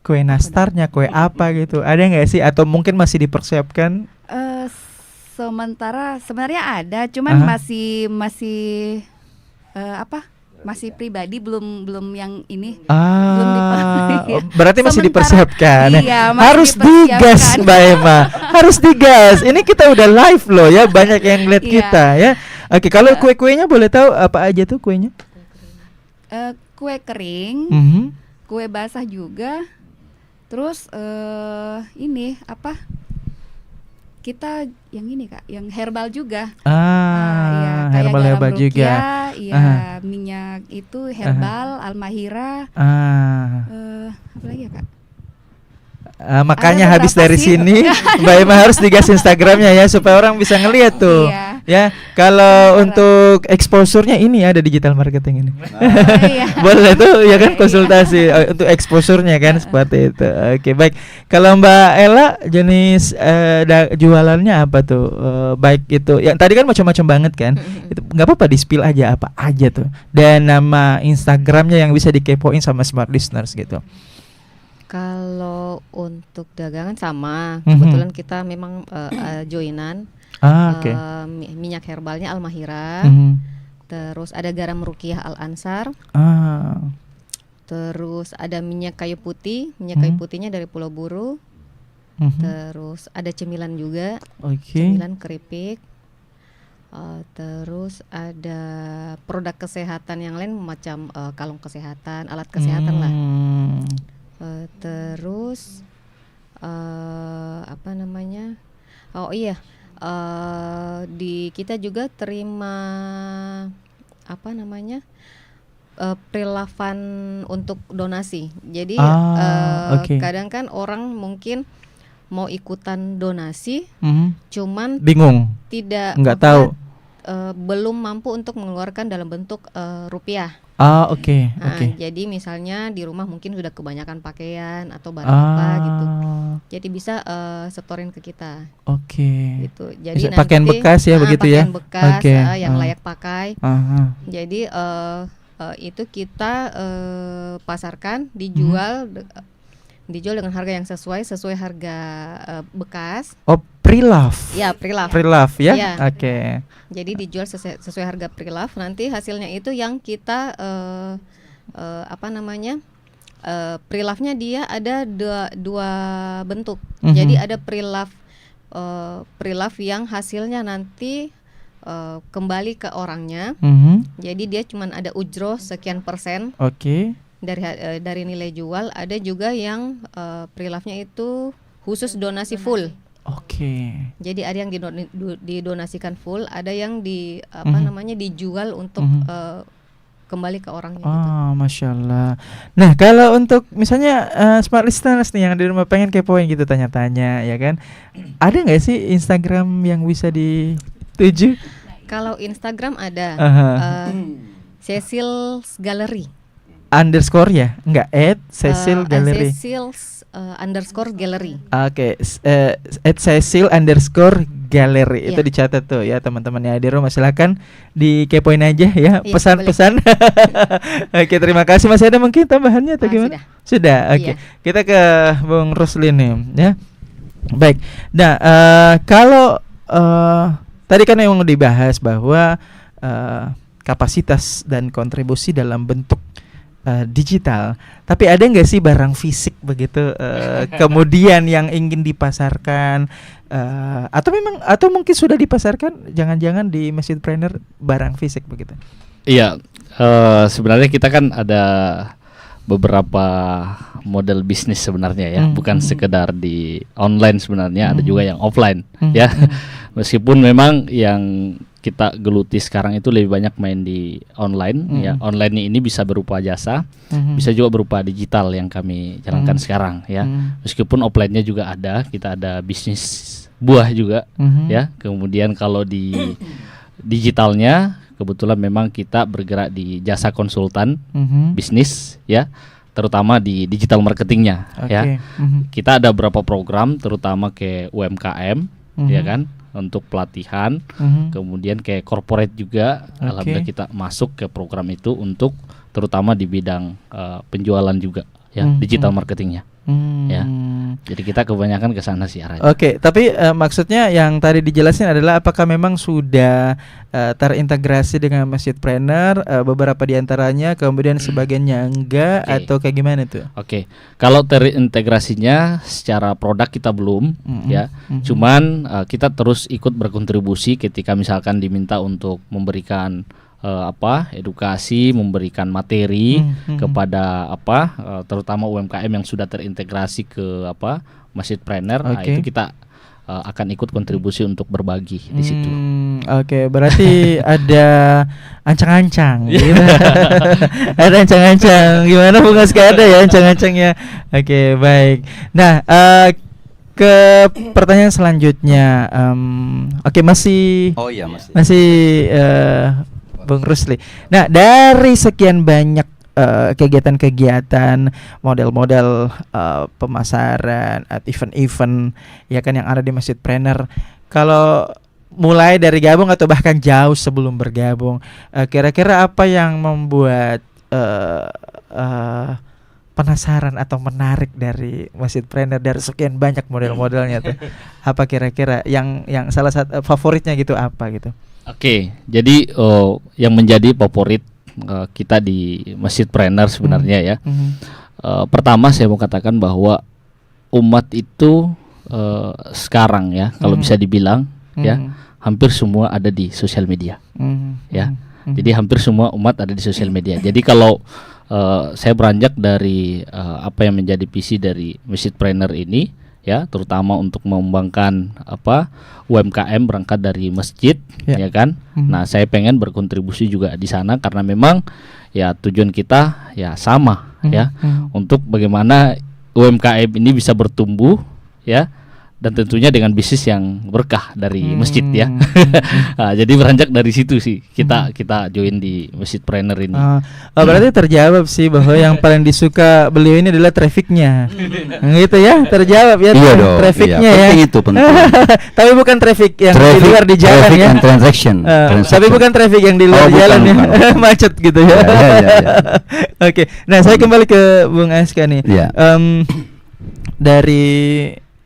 kue nastarnya, kue apa gitu? Ada nggak sih? Atau mungkin masih dipersiapkan? Sementara sebenarnya ada, cuman masih masih pribadi, belum yang ini. Berarti masih dipersiapkan. Iya, harus digas, Mbak Emma. Harus digas. Ini kita udah live loh ya, banyak yang lihat kita ya. Oke, kalau kue-kuenya boleh tahu apa aja tuh kuenya? Kue kering, kue basah juga. Terus ini apa? Kita yang ini Kak, yang herbal juga. Herbal juga. Iya, minyak itu herbal, Almahira. Apa lagi ya Kak? Makanya habis dari sini Mbak Emma harus digas Instagramnya ya, supaya orang bisa ngelihat tuh. Ya, kalau untuk exposure-nya ini ada digital marketing ini. Boleh tuh ya kan, konsultasi untuk exposure-nya kan seperti itu. Oke, baik. Kalau Mbak Ella jenis jualannya apa tuh? Baik itu yang tadi kan macam-macam banget kan. Itu nggak apa-apa di-spill aja apa aja tuh. Dan nama Instagramnya yang bisa dikepoin sama smart listeners gitu. Kalau untuk dagangan sama, kebetulan kita memang joinan. Minyak herbalnya Almahira. Terus ada garam Rukiah Al Ansar. Terus ada minyak kayu putih. Minyak kayu putihnya dari Pulau Buru. Terus ada cemilan juga. Cemilan keripik. Terus ada produk kesehatan yang lain macam kalung kesehatan, alat kesehatan lah. Terus apa namanya? Di kita juga terima apa namanya? Prelafan untuk donasi. Jadi kadang kan orang mungkin mau ikutan donasi, cuman bingung, nggak tahu, belum mampu untuk mengeluarkan dalam bentuk rupiah. Jadi misalnya di rumah mungkin sudah kebanyakan pakaian atau barang apa gitu. Jadi bisa setorin ke kita. Gitu. Jadi bisa pakaian bekas ya begitu ya. Pakaian bekas yang layak pakai. Jadi itu kita pasarkan, dijual dengan harga yang sesuai harga bekas. Pre-love. Ya, pre-love. Pre-love ya. Ya. Jadi dijual sesuai harga pre-love. Nanti hasilnya itu yang kita apa namanya? Pre-love-nya dia ada dua bentuk. Jadi ada pre-love yang hasilnya nanti kembali ke orangnya. Jadi dia cuman ada ujroh sekian persen. dari nilai jual. Ada juga yang pre-love-nya itu khusus donasi full. Jadi ada yang didonasikan full, ada yang dijual untuk kembali ke orangnya. Masya Allah. Nah, kalau untuk misalnya smart listeners nih yang di rumah pengen kepoin gitu, tanya-tanya ya kan, ada nggak sih Instagram yang bisa dituju? Kalau Instagram ada Cecil's Gallery underscore ya, enggak Cecil Gallery. Cecil's underscore gallery. Oke, Cecil underscore gallery. Itu Iya. dicatat tuh ya teman-teman ya di rumah, silakan dikepoin aja ya Iya, pesan-pesan. Oke, terima kasih. Masih ada mungkin tambahannya atau gimana? Sudah. Oke. Iya. Kita ke Bung Ruslin nih ya. Baik. Nah, kalau tadi kan memang dibahas bahwa kapasitas dan kontribusi dalam bentuk digital, tapi ada nggak sih barang fisik begitu kemudian yang ingin dipasarkan atau mungkin sudah dipasarkan, jangan-jangan di Masjidpreneur barang fisik begitu? Iya, sebenarnya kita kan ada beberapa model bisnis sebenarnya ya, bukan sekedar di online sebenarnya, ada juga yang offline ya. Meskipun memang yang kita geluti sekarang itu lebih banyak main di online ya. Online ini bisa berupa jasa, bisa juga berupa digital yang kami jalankan sekarang ya. Meskipun offline-nya juga ada, kita ada bisnis buah juga ya. Kemudian kalau di digitalnya kebetulan memang kita bergerak di jasa konsultan bisnis ya, terutama di digital marketingnya ya. Kita ada beberapa program terutama ke UMKM ya kan, untuk pelatihan, kemudian kayak corporate juga. Alhamdulillah kita masuk ke program itu untuk terutama di bidang penjualan juga ya, digital marketingnya ya. Jadi kita kebanyakan ke sana sih arahnya. Oke, tapi maksudnya yang tadi dijelasin adalah apakah memang sudah terintegrasi dengan Masjidpreneur, beberapa diantaranya, kemudian sebagiannya enggak, atau kayak gimana tuh? Oke, kalau terintegrasinya secara produk kita belum ya, cuman kita terus ikut berkontribusi ketika misalkan diminta untuk memberikan edukasi, memberikan materi kepada terutama UMKM yang sudah terintegrasi ke Masjidpreneur. Nah, itu kita akan ikut kontribusi untuk berbagi di situ. Oke, berarti ada ancang-ancang gitu. Ada ancang-ancang. Gimana Bung Aska, ada ya ancang-ancangnya? Oke, baik. Nah, ke pertanyaan selanjutnya. Oke, masih Bung Rusli. Nah, dari sekian banyak kegiatan-kegiatan, model-model pemasaran, event-event ya kan yang ada di Masjidpreneur, kalau mulai dari gabung atau bahkan jauh sebelum bergabung, kira-kira apa yang membuat penasaran atau menarik dari Masjidpreneur dari sekian banyak model-modelnya tuh? Apa kira-kira yang salah satu favoritnya gitu apa gitu? Oke, jadi yang menjadi favorit kita di Masjidpreneur sebenarnya ya. Pertama saya mau katakan bahwa umat itu sekarang ya, kalau bisa dibilang ya, hampir semua ada di sosial media ya. Jadi hampir semua umat ada di sosial media. Jadi kalau saya beranjak dari apa yang menjadi visi dari Masjidpreneur ini ya, terutama untuk mengembangkan UMKM berangkat dari masjid ya kan. Nah, saya pengen berkontribusi juga di sana karena memang ya tujuan kita ya sama ya, untuk bagaimana UMKM ini bisa bertumbuh ya, dan tentunya dengan bisnis yang berkah dari masjid ya. Nah, jadi beranjak dari situ sih kita join di Masjidpreneur ini. Berarti terjawab sih bahwa yang paling disuka beliau ini adalah trafficnya, gitu ya, terjawab ya. Iya dong, trafficnya iya, ya. itu penting. Tapi bukan traffic yang di luar di jalan traffic ya. And transaction. Tapi bukan traffic yang di luar jalan ya, macet gitu ya. Oke, nah saya kembali ke Bung Aska nih. Dari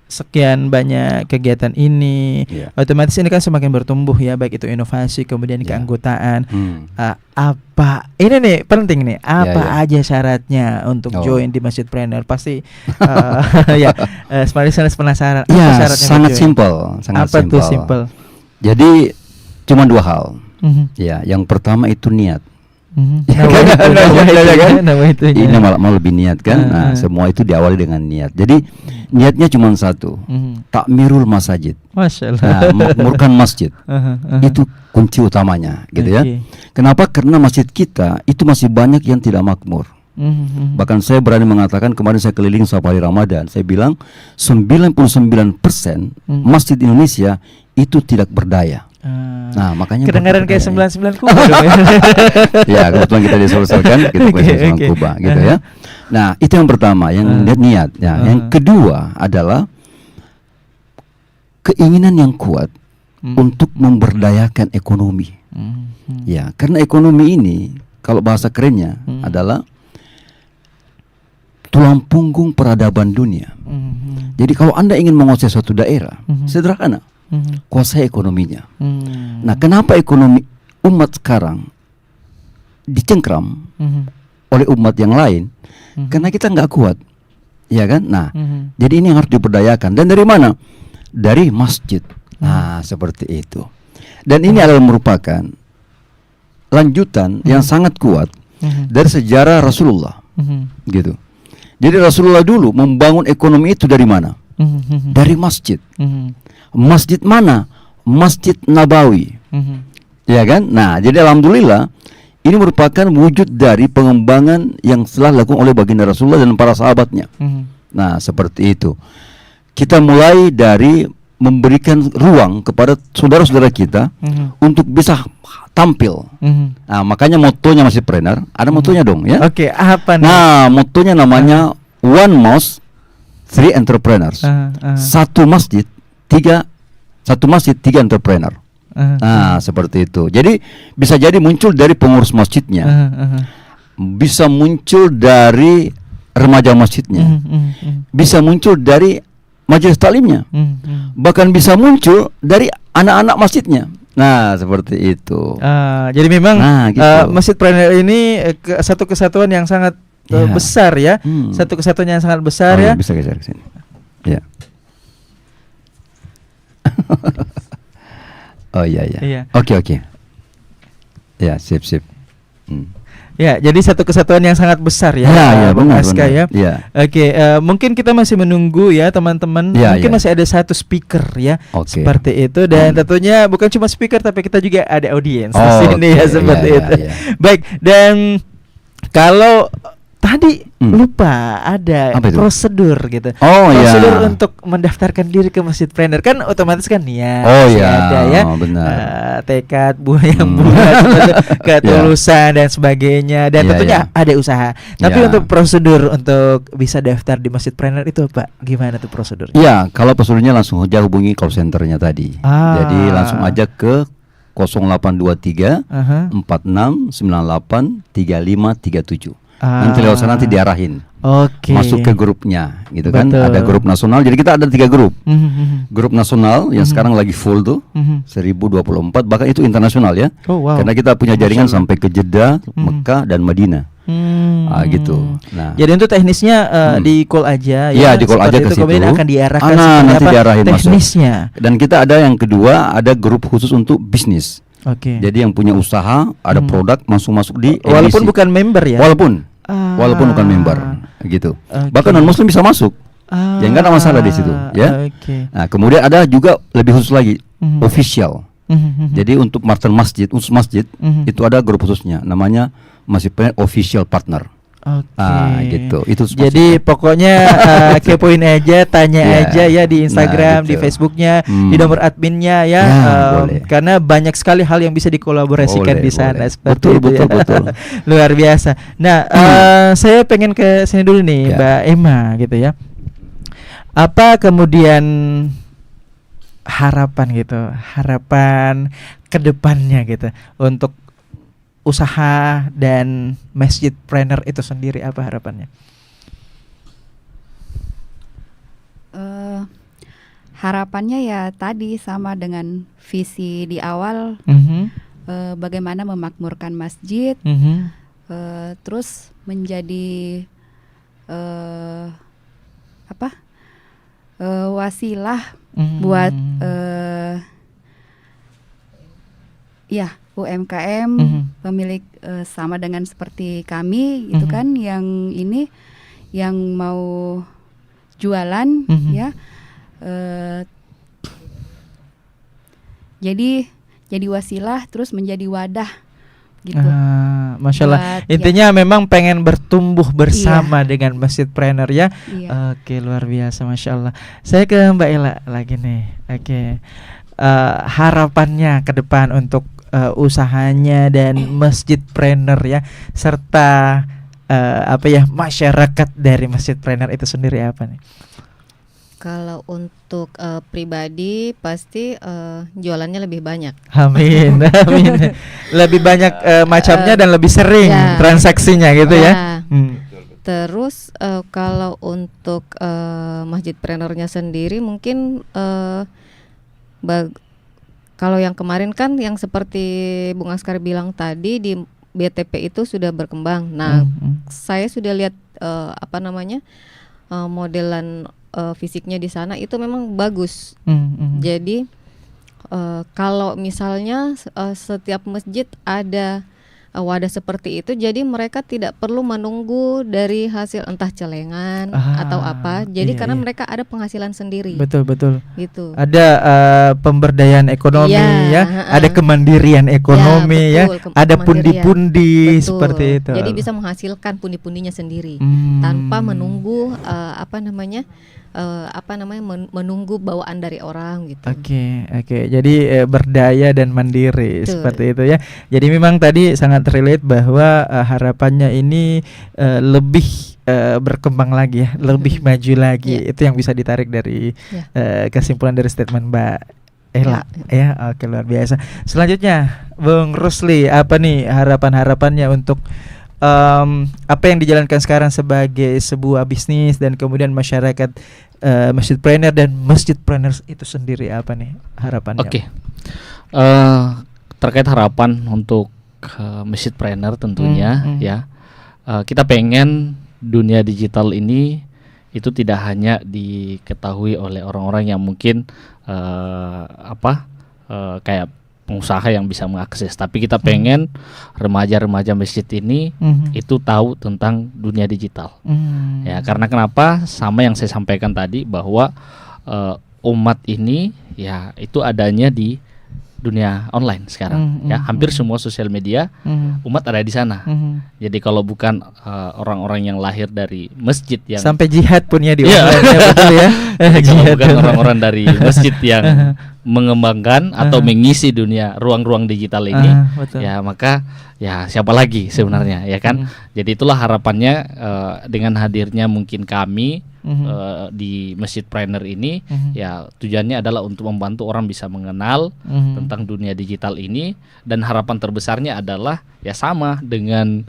sekian banyak kegiatan ini, otomatis ini kan semakin bertumbuh ya, baik itu inovasi kemudian keanggotaan. Apa ini nih penting nih, apa aja syaratnya untuk join di Masjidpreneur? Pasti ya, Smart Listeners penasaran. Ya, apa syaratnya? sangat simpel, apa tuh simpel? Jadi cuma dua hal. Ya, yang pertama itu niat. Nama itu ini malah mau lebih niat kan. Nah, semua itu diawali dengan niat. Jadi Niatnya cuma satu, takmirul masajid. Masya Allah. Nah, memakmurkan masjid. Itu kunci utamanya, gitu ya. Kenapa? Karena masjid kita itu masih banyak yang tidak makmur. Bahkan saya berani mengatakan, kemarin saya keliling setiap hari Ramadan, saya bilang 99% masjid Indonesia itu tidak berdaya. Nah, makanya kedengaran kayak 99 Kuba dong ya. Ya, kebetulan kita diselesaikan, kita pakai 99 Kuba gitu ya. Nah, itu yang pertama, yang niat ya. Yang kedua adalah keinginan yang kuat untuk memberdayakan ekonomi. Ya, karena ekonomi ini kalau bahasa kerennya adalah tulang punggung peradaban dunia. Jadi kalau Anda ingin menguasai suatu daerah, sederhana, kuasai ekonominya. Nah, kenapa ekonomi umat sekarang dicengkram oleh umat yang lain? Karena kita nggak kuat, ya kan? Nah, jadi ini yang harus diberdayakan. Dan dari mana? Dari masjid. Nah, seperti itu. Dan ini adalah merupakan lanjutan yang sangat kuat dari sejarah Rasulullah, gitu. Jadi Rasulullah dulu membangun ekonomi itu dari mana? Dari masjid. Masjid mana? Masjid Nabawi. Ya kan? Nah, jadi alhamdulillah ini merupakan wujud dari pengembangan yang telah dilakukan oleh baginda Rasulullah dan para sahabatnya. Nah, seperti itu. Kita mulai dari memberikan ruang kepada saudara-saudara kita untuk bisa tampil. Nah, makanya motonya Masjidpreneur, ada motonya dong ya. Oke, apa nih? Nah, motonya namanya One Mosque, Three Entrepreneurs. Satu masjid, tiga entrepreneur. Nah, seperti itu. Jadi bisa jadi muncul dari pengurus masjidnya, bisa muncul dari remaja masjidnya, bisa muncul dari majelis taklimnya, bahkan bisa muncul dari anak-anak masjidnya. Nah, seperti itu. Jadi memang gitu. Masjidpreneur ini satu kesatuan yang sangat besar ya. Satu kesatuan yang sangat besar ya. Bisa geser ke sini. Ya. Oh iya. Oke. Ya, sip. Ya, jadi satu kesatuan yang sangat besar ya. Ya, benar. Ya. Ya. Oke, mungkin kita masih menunggu ya teman-teman. Mungkin masih ada satu speaker ya. Seperti itu, dan tentunya bukan cuma speaker tapi kita juga ada audiens di sini ya, seperti itu. Baik, dan kalau tadi lupa ada prosedur gitu. Prosedur untuk mendaftarkan diri ke Masjidpreneur kan otomatis kan ada ya. Tekad yang bulat, ketulusan dan sebagainya, dan tentunya ada usaha. Tapi untuk prosedur untuk bisa daftar di Masjidpreneur itu Pak, gimana tuh prosedurnya? Iya, kalau prosedurnya langsung aja hubungi call centernya tadi. Jadi langsung aja ke 0823 46 98 3537. Nanti lewat sana nanti diarahin. Masuk ke grupnya gitu. Kan ada grup nasional. Jadi kita ada 3 grup. Grup nasional yang sekarang lagi full tuh 1024, bahkan itu internasional ya. Karena kita punya jaringan sampai ke Jeddah, Mekah dan Madinah. Gitu. Nah, jadi untuk teknisnya di call aja ya. Di call aja ke situ. Kemudian akan diarahkan nanti diarahin teknisnya. Masuk. Dan kita ada yang kedua, ada grup khusus untuk bisnis. Jadi yang punya usaha, ada produk masuk di edisi. Walaupun bukan member ya. Walaupun bukan member gitu. Bahkan non muslim bisa masuk. Ya enggak ada masalah di situ ya. Nah, kemudian ada juga lebih khusus lagi, official. Jadi untuk partner masjid, khusus masjid itu ada grup khususnya, namanya Masjidpreneur Official Partner. Gitu. Itu jadi pokoknya kepoin aja, tanya aja ya di Instagram, di Facebooknya, di nomor adminnya ya. Karena banyak sekali hal yang bisa dikolaborasikan di sana. Betul. Luar biasa. Nah, saya pengen ke sini dulu nih, Mbak Emma gitu ya. Apa kemudian harapan kedepannya gitu untuk usaha dan Masjidpreneur itu sendiri, apa harapannya? Harapannya ya tadi sama dengan visi di awal, bagaimana memakmurkan masjid, terus menjadi wasilah buat UMKM pemilik sama dengan seperti kami gitu kan, yang mau jualan ya. Jadi wasilah terus menjadi wadah gitu. Masya Allah. Intinya memang pengen bertumbuh bersama dengan Masjidpreneur ya. Oke, luar biasa, Masya Allah. Saya ke Mbak Ella lagi nih. Oke. Harapannya ke depan untuk usahanya dan Masjidpreneur ya, serta masyarakat dari Masjidpreneur itu sendiri apa nih? Kalau untuk pribadi pasti jualannya lebih banyak. Amin, amin. Lebih banyak macamnya dan lebih sering transaksinya gitu ya. Terus kalau untuk Masjidpreneurnya sendiri mungkin kalau yang kemarin kan yang seperti Bung Askar bilang tadi di BTP itu sudah berkembang. Nah, saya sudah lihat modelan fisiknya di sana itu memang bagus. Jadi kalau misalnya setiap masjid ada wadah seperti itu, jadi mereka tidak perlu menunggu dari hasil entah celengan atau apa. Jadi karena mereka ada penghasilan sendiri. Betul. Gitu. Ada pemberdayaan ekonomi ada kemandirian ekonomi ada pundi-pundi seperti itu. Jadi bisa menghasilkan pundi-pundinya sendiri tanpa menunggu menunggu bawaan dari orang gitu. Oke. Jadi berdaya dan mandiri seperti itu ya. Jadi memang tadi sangat relate bahwa harapannya ini lebih berkembang lagi ya, lebih maju lagi. Itu yang bisa ditarik dari kesimpulan dari statement Mbak Ella ya. Oke, luar biasa. Selanjutnya Bung Rusli, apa nih harapannya untuk apa yang dijalankan sekarang sebagai sebuah bisnis dan kemudian masyarakat Masjidpreneur dan Masjidpreneur itu sendiri apa nih harapannya? Oke. Terkait harapan untuk Masjidpreneur tentunya kita pengen dunia digital ini itu tidak hanya diketahui oleh orang-orang yang mungkin kayak pengusaha yang bisa mengakses, tapi kita pengen remaja-remaja masjid ini itu tahu tentang dunia digital. Ya, karena kenapa? Sama yang saya sampaikan tadi bahwa umat ini ya itu adanya di dunia online sekarang ya, hampir semua sosial media umat ada di sana. Jadi kalau bukan orang-orang yang lahir dari masjid yang sampai jihad punya di online betul ya. Kalau bukan orang-orang dari masjid yang mengembangkan atau mengisi dunia ruang-ruang digital ini ya maka ya siapa lagi sebenarnya ya kan. Jadi itulah harapannya dengan hadirnya mungkin kami di Masjidpreneur ini ya tujuannya adalah untuk membantu orang bisa mengenal tentang dunia digital ini, dan harapan terbesarnya adalah ya sama dengan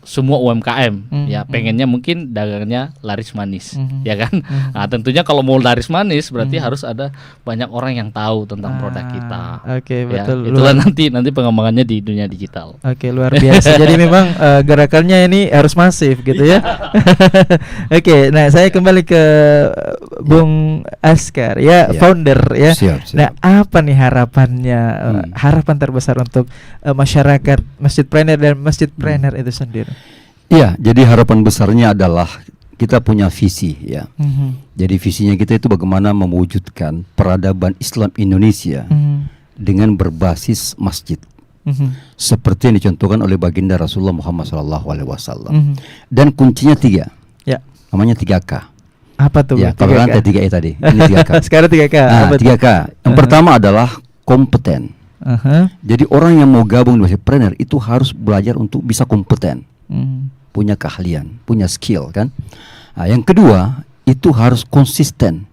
semua UMKM ya pengennya mungkin dagangnya laris manis ya kan. Nah, tentunya kalau mau laris manis berarti harus ada banyak orang yang tahu tentang produk kita. Oke, ya, betul. Itulah nanti pengembangannya di dunia digital. Oke, luar biasa. Jadi memang gerakannya ini harus masif gitu ya. Oke, nah saya kembali ke Bung Askar ya, founder ya. Siap. Nah, apa nih harapannya, harapan terbesar untuk masyarakat Masjidpreneur dan Masjidpreneur itu sendiri? Iya, jadi harapan besarnya adalah kita punya visi ya. Jadi visinya kita itu bagaimana mewujudkan peradaban Islam Indonesia dengan berbasis masjid. Seperti yang dicontohkan oleh baginda Rasulullah Muhammad SAW. Dan kuncinya 3. Ya. Namanya 3K. Apa tuh? Ya, kalau nanti 3E tadi. Ini 3K. Sekarang 3K. Nah, 3K. Yang pertama adalah kompeten. Jadi orang yang mau gabung di Masjidpreneur itu harus belajar untuk bisa kompeten, punya keahlian, punya skill kan. Nah, yang kedua itu harus konsisten.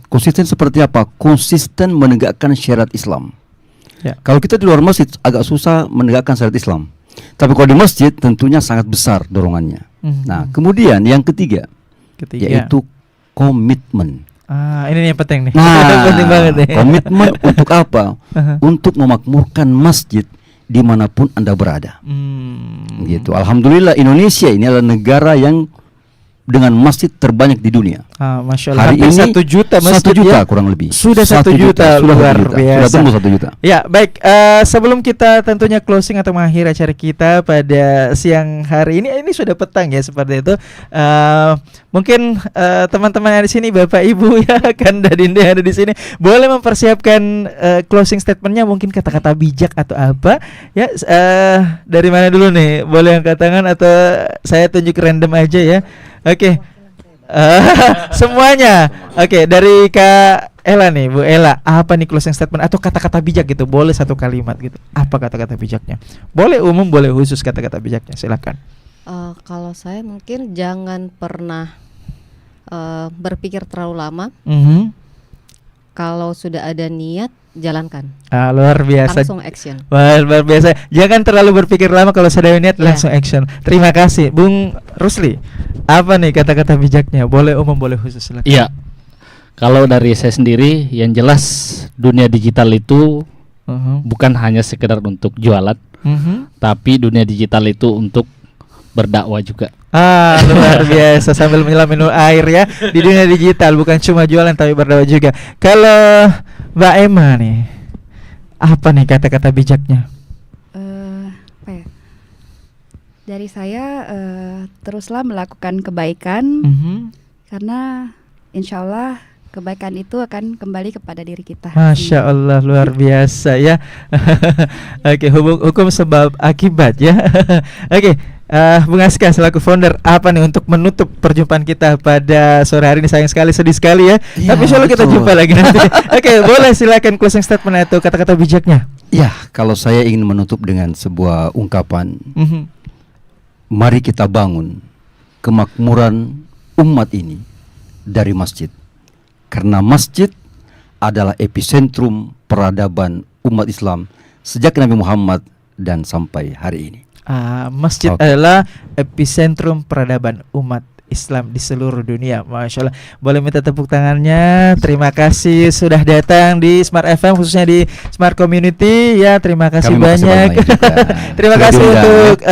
Konsisten seperti apa? Konsisten menegakkan syariat Islam. Ya. Kalau kita di luar masjid agak susah menegakkan syariat Islam, tapi kalau di masjid tentunya sangat besar dorongannya. Nah, kemudian yang ketiga yaitu komitmen. Ini yang penting nih. Nah, penting banget nih. Komitmen untuk apa? Untuk memakmurkan masjid dimanapun Anda berada. Gitu. Alhamdulillah Indonesia ini adalah negara yang dengan masjid terbanyak di dunia. Masya Allah. Hari ini 1 juta masjid 1 juta ya? kurang lebih. Sudah 1 juta, luar biasa. Sudah tembus 1 juta. Ya, baik. Sebelum kita tentunya closing atau mengakhiri acara kita pada siang hari ini sudah petang ya seperti itu. Mungkin teman-teman yang di sini, Bapak Ibu ya, kan Dadinde yang ada di sini, boleh mempersiapkan closing statementnya, mungkin kata-kata bijak atau apa ya. Dari mana dulu nih? Boleh angkat tangan atau saya tunjuk random aja ya? Oke. Semuanya. Oke, dari Kak Ella nih, Bu Ella, apa nih closing statement atau kata-kata bijak gitu? Boleh 1 kalimat gitu. Apa kata-kata bijaknya? Boleh umum, boleh khusus kata-kata bijaknya. Silakan. Kalau saya mungkin jangan pernah berpikir terlalu lama. Kalau sudah ada niat, jalankan. Luar biasa. Langsung action. Wah, luar biasa. Jangan terlalu berpikir lama, kalau sudah ada niat langsung action. Terima kasih, Bung Rusli. Apa nih kata-kata bijaknya? Boleh umum, boleh khusus. Silakan. Iya. Kalau dari saya sendiri, yang jelas dunia digital itu bukan hanya sekedar untuk jualan, tapi dunia digital itu untuk berdakwah juga. Luar biasa, sambil menyelam minum air ya. Di dunia digital bukan cuma jualan tapi berdakwah juga. Kalau Mbak Emma nih, apa nih kata-kata bijaknya? Apa ya? Dari saya teruslah melakukan kebaikan, karena insya Allah kebaikan itu akan kembali kepada diri kita. Masya Allah, luar biasa ya. Oke, hukum sebab akibat ya. Oke, Bung Aska selaku founder, apa nih untuk menutup perjumpaan kita pada sore hari ini? Sayang sekali, sedih sekali ya. Tapi insya Allah kita jumpa lagi nanti. Oke, boleh silakan closing statement atau kata-kata bijaknya. Ya, kalau saya ingin menutup dengan sebuah ungkapan, mari kita bangun kemakmuran umat ini dari masjid. Karena masjid adalah epicentrum peradaban umat Islam sejak Nabi Muhammad dan sampai hari ini. Masjid adalah epicentrum peradaban umat Islam di seluruh dunia. Masya Allah. Boleh minta tepuk tangannya. Terima kasih sudah datang di Smart FM, khususnya di Smart Community ya. Terima kasih banyak. Terima kasih untuk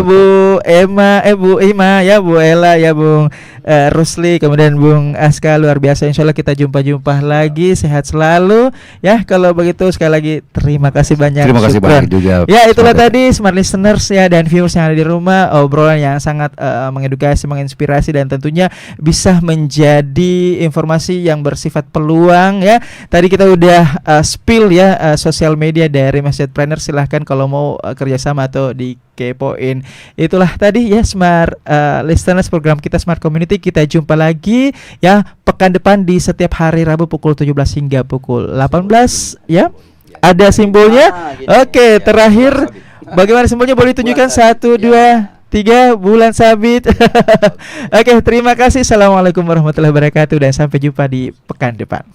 Bu Emma, Bu Ima ya, Bu Ella ya, Bung Rusli, kemudian Bung Aska. Luar biasa. Insya Allah kita jumpa lagi. Sehat selalu ya. Kalau begitu sekali lagi terima kasih banyak. Terima kasih banyak juga. Ya, itulah tadi Smart Listeners ya dan viewers yang ada di rumah, obrolan yang sangat mengedukasi, menginspirasi, dan tentunya bisa menjadi informasi yang bersifat peluang ya. Tadi kita udah spill ya sosial media dari Masjidpreneur. Silahkan kalau mau kerjasama atau dikepoin. Itulah tadi ya Smart Listeners, program kita Smart Community. Kita jumpa lagi ya pekan depan di setiap hari Rabu pukul 17 hingga pukul 18 ya. Ada simbolnya. Oke, terakhir bagaimana simbolnya? Boleh tunjukkan 1, 2, 3 bulan sabit. Oke, terima kasih. Assalamualaikum warahmatullahi wabarakatuh dan sampai jumpa di pekan depan.